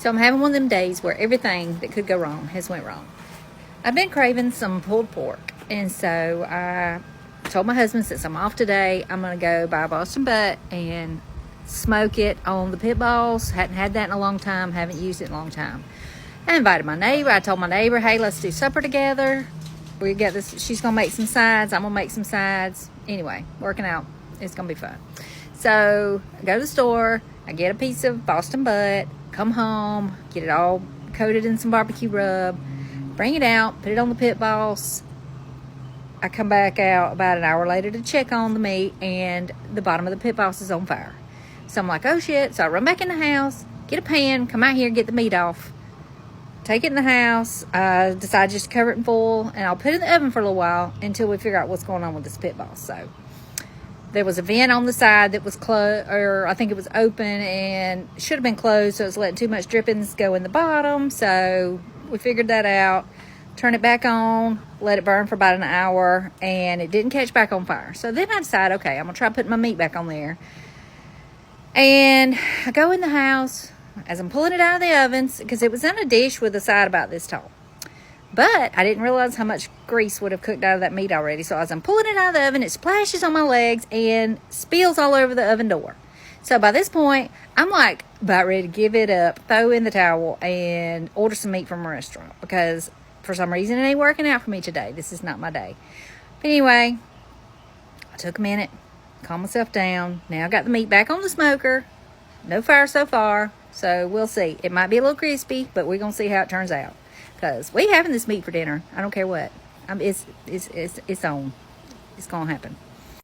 So I'm having one of them days where everything that could go wrong has went wrong. I've been craving some pulled pork, and so I told my husband, since I'm off today, I'm going to go buy a Boston butt and smoke it on the pit boss. Hadn't had that in a long time, haven't used it in a long time. I invited my neighbor. I told my neighbor, hey, let's do supper together. We got this. She's going to make some sides. I'm going to make some sides. Anyway, working out. It's going to be fun. So I go to the store. I get a piece of Boston butt, come home, get it all coated in some barbecue rub, bring it out, put it on the pit boss. I come back out about an hour later to check on the meat, and the bottom of the pit boss is on fire. So I'm like, oh shit. So I run back in the house, get a pan, come out here, get the meat off, take it in the house. I decide just to cover it in foil, and I'll put it in the oven for a little while until we figure out what's going on with this pit boss. So there was a vent on the side that was closed, or I think it was open and should have been closed, so it was letting too much drippings go in the bottom. So we figured that out, turn it back on, let it burn for about an hour, and it didn't catch back on fire. So then I decided, okay, I'm going to try putting my meat back on there. And I go in the house as I'm pulling it out of the ovens, because it was in a dish with a side about this tall. But I didn't realize how much grease would have cooked out of that meat already. So as I'm pulling it out of the oven, it splashes on my legs and spills all over the oven door. So by this point, I'm like about ready to give it up, throw in the towel, and order some meat from a restaurant. Because for some reason, it ain't working out for me today. This is not my day. But anyway, I took a minute, calmed myself down. Now I got the meat back on the smoker. No fire so far. So we'll see. It might be a little crispy, but we're going to see how it turns out. Because we having this meat for dinner. I don't care what. It's on. It's going to happen.